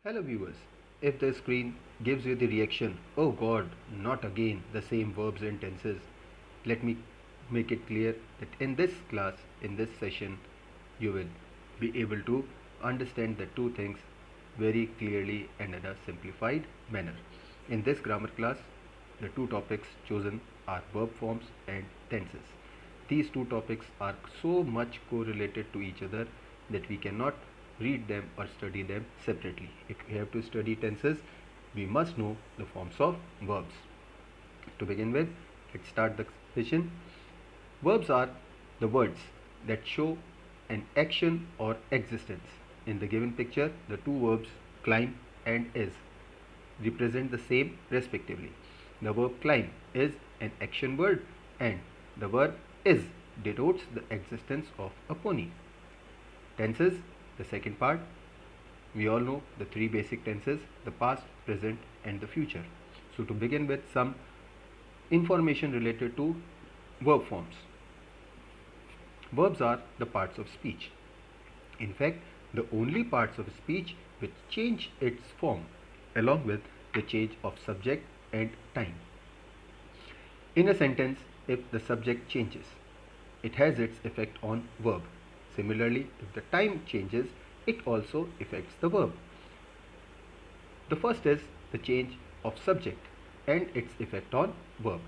Hello viewers, if the screen gives you the reaction, oh god, not again the same verbs and tenses, let me make it clear that in this class, in this session, you will be able to understand the two things very clearly and in a simplified manner. In this grammar class, the two topics chosen are verb forms and tenses. These two topics are so much correlated to each other that we cannot read them or study them separately. If we have to study tenses, we must know the forms of verbs. To begin with, let's start the session. Verbs are the words that show an action or existence. In the given picture, the two verbs climb and is represent the same respectively. The verb climb is an action word and the verb is denotes the existence of a pony. Tenses, the second part. We all know the three basic tenses, the past, present and the future. So to begin with some information related to verb forms. Verbs are the parts of speech. In fact, the only parts of speech which change its form along with the change of subject and time. In a sentence, if the subject changes, it has its effect on verb. Similarly, if the time changes, it also affects the verb. The first is the change of subject and its effect on verb.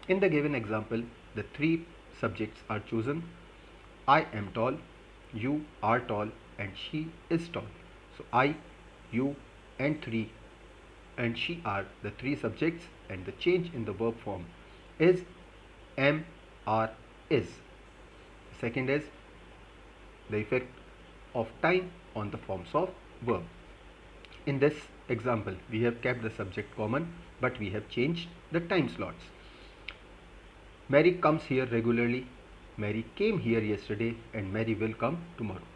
In the given example, the three subjects are chosen. I am tall, you are tall and she is tall. So I, you and she are the three subjects and the change in the verb form is am, are, is. The second is the effect of time on the forms of verb. In this example, we have kept the subject common but we have changed the time slots. Mary comes here regularly. Mary came here yesterday and Mary will come tomorrow.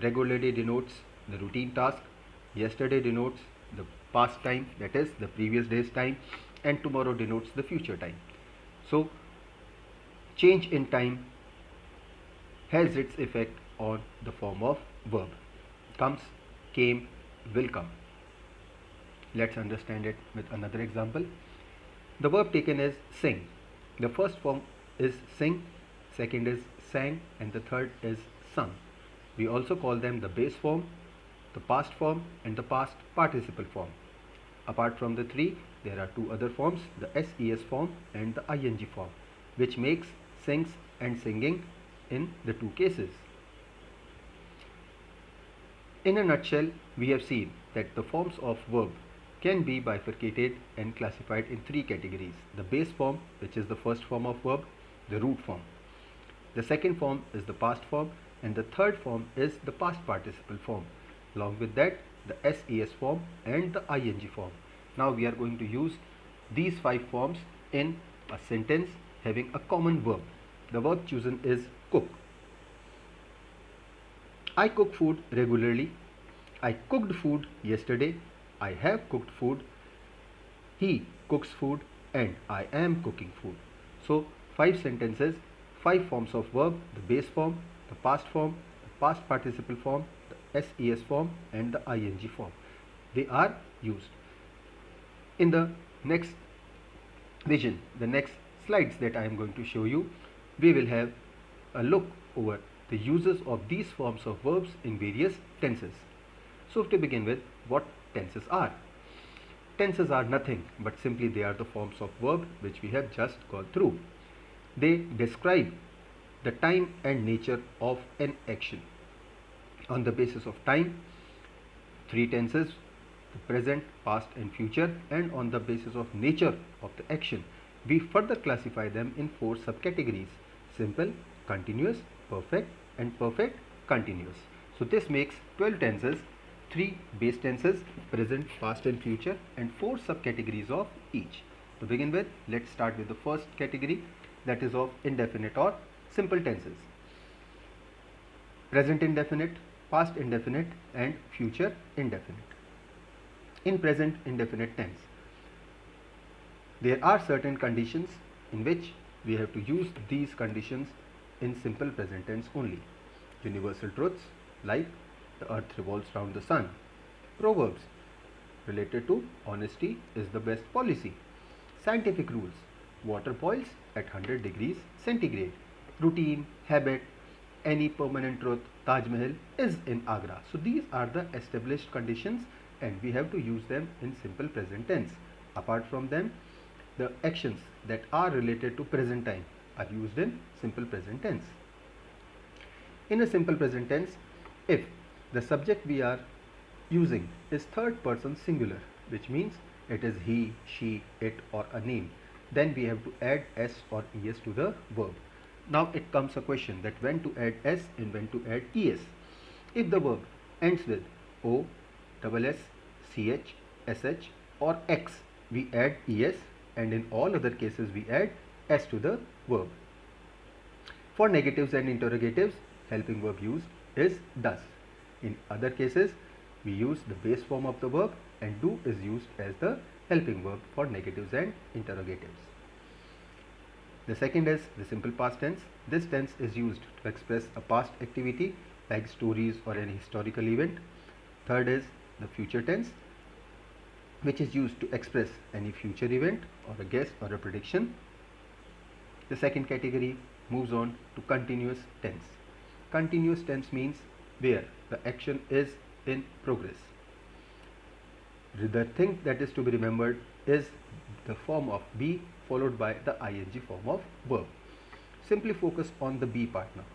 Regularly denotes the routine task. Yesterday denotes the past time, that is the previous day's time, and tomorrow denotes the future time. So change in time has its effect on the form of verb. Comes, came, will come. Let's understand it with another example. The verb taken is sing. The first form is sing, second is sang and the third is sung. We also call them the base form, the past form and the past participle form. Apart from the three, there are two other forms, the SES form and the ING form, which makes sings and singing in the two cases. In a nutshell, we have seen that the forms of verb can be bifurcated and classified in three categories. The base form, which is the first form of verb, the root form. The second form is the past form and the third form is the past participle form. Along with that, the SES form and the ING form. Now we are going to use these five forms in a sentence having a common verb. The verb chosen is cook. I cook food regularly. I cooked food yesterday. I have cooked food. He cooks food and I am cooking food. So five sentences, five forms of verb, the base form, the past participle form, the SES form and the ING form. They are used. In the next vision, the next slides that I am going to show you, we will have a look over the uses of these forms of verbs in various tenses. So to begin with, what tenses are? Tenses are nothing but simply they are the forms of verb which we have just gone through. They describe the time and nature of an action. On the basis of time, three tenses, the present, past and future, and on the basis of nature of the action, we further classify them in four subcategories: simple, continuous, perfect and perfect continuous. So this makes 12 tenses, 3 base tenses, present, past and future, and 4 subcategories of each. To begin with, let's start with the first category, that is of indefinite or simple tenses. Present indefinite, past indefinite and future indefinite. In present indefinite tense, there are certain conditions in which we have to use these conditions in simple present tense only. Universal truths like the earth revolves round the sun. Proverbs related to honesty is the best policy. Scientific rules. Water boils at 100 degrees centigrade. Routine, habit, any permanent truth, Taj Mahal is in Agra. So these are the established conditions and we have to use them in simple present tense. Apart from them, the actions that are related to present time are used in simple present tense. In a simple present tense, if the subject we are using is third person singular, which means it is he, she, it or a name, then we have to add s or es to the verb. Now it comes a question that when to add s and when to add es. If the verb ends with o, double s, ch, sh or x, we add es, and in all other cases we add s to the verb. For negatives and interrogatives, helping verb used is does. In other cases, we use the base form of the verb and do is used as the helping verb for negatives and interrogatives. The second is the simple past tense. This tense is used to express a past activity like stories or any historical event. Third is the future tense, which is used to express any future event or a guess or a prediction. The second category moves on to continuous tense. Continuous tense means where the action is in progress. The thing that is to be remembered is the form of be followed by the ing form of verb. Simply focus on the be part now.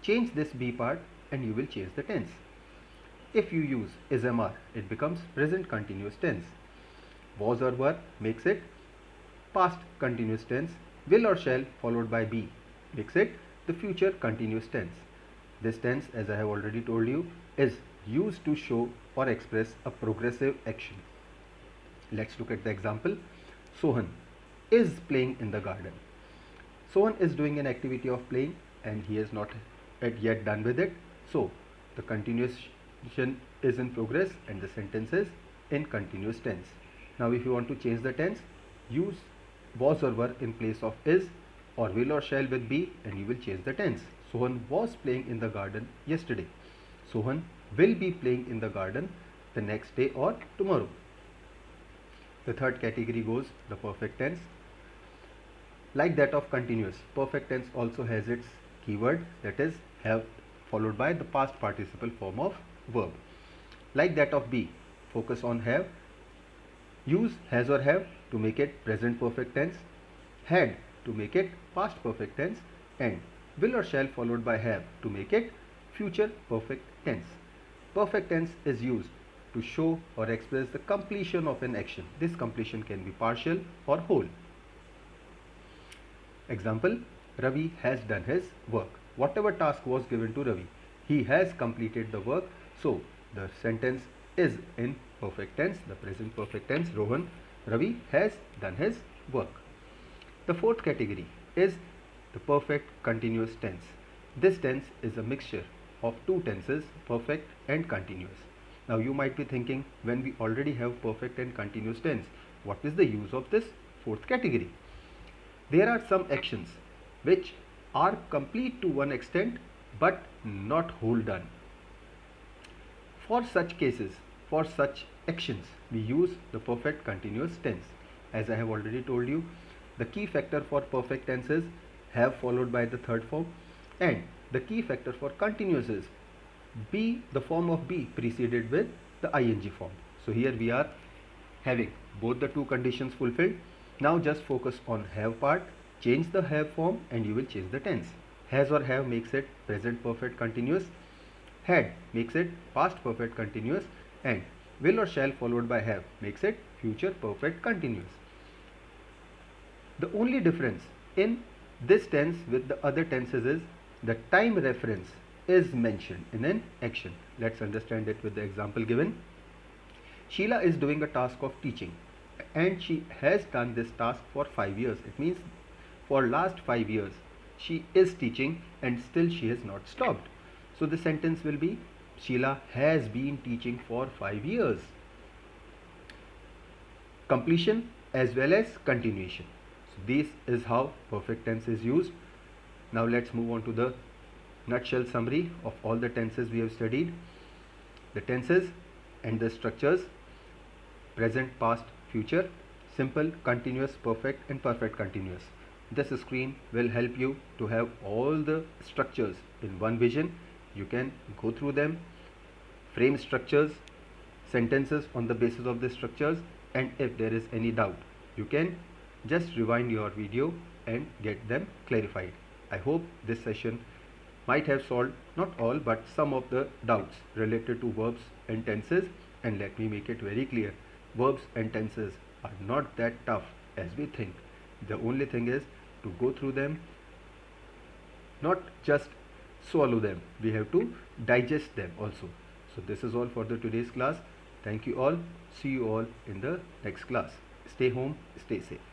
Change this be part and you will change the tense. If you use is mr, it becomes present continuous tense. Was or were makes it past continuous tense. Will or shall followed by be makes it the future continuous tense. This tense, as I have already told you, is used to show or express a progressive action. Let's look at the example. Sohan is playing in the garden. Sohan is doing an activity of playing and he is not yet done with it. So the continuation is in progress and the sentence is in continuous tense. Now if you want to change the tense, use was or were in place of is or will or shall with be and you will change the tense. Sohan was playing in the garden yesterday. Sohan will be playing in the garden the next day or tomorrow. The third category goes the perfect tense. Like that of continuous, perfect tense also has its keyword, that is have followed by the past participle form of verb. Like that of be, focus on have. Use has or have to make it present perfect tense, had to make it past perfect tense, and will or shall followed by have to make it future perfect tense. Perfect tense is used to show or express the completion of an action. This completion can be partial or whole. Example, Ravi has done his work. Whatever task was given to Ravi, he has completed the work. So the sentence is in perfect tense, the present perfect tense. Ravi has done his work. The fourth category is the perfect continuous tense. This tense is a mixture of two tenses, perfect and continuous. Now you might be thinking, when we already have perfect and continuous tense, what is the use of this fourth category? There are some actions which are complete to one extent but not whole done. For such cases, for such actions, we use the perfect continuous tense. As I have already told you, the key factor for perfect tense is have followed by the third form, and the key factor for continuous is be, the form of be preceded with the ing form. So here we are having both the two conditions fulfilled. Now just focus on have part, change the have form and you will change the tense. Has or have makes it present perfect continuous, had makes it past perfect continuous, and will or shall followed by have makes it future perfect continuous. The only difference in this tense with the other tenses is the time reference is mentioned in an action. Let's understand it with the example given. Sheila is doing a task of teaching and she has done this task for 5 years. It means for last 5 years she is teaching and still she has not stopped. So the sentence will be Sheila has been teaching for 5 years. Completion as well as continuation. So this is how perfect tense is used. Now let's move on to the nutshell summary of all the tenses we have studied. The tenses and the structures. present, past, future, simple, continuous, perfect and perfect continuous. This screen will help you to have all the structures in one vision. You can go through them, frame structures, sentences on the basis of the structures, and if there is any doubt, you can just rewind your video and get them clarified. I hope this session might have solved not all but some of the doubts related to verbs and tenses. And let me make it very clear, verbs and tenses are not that tough as we think. The only thing is to go through them, not just swallow them, we have to digest them also. So this is all for the today's class. Thank you all. See you all in the next class. Stay home, stay safe.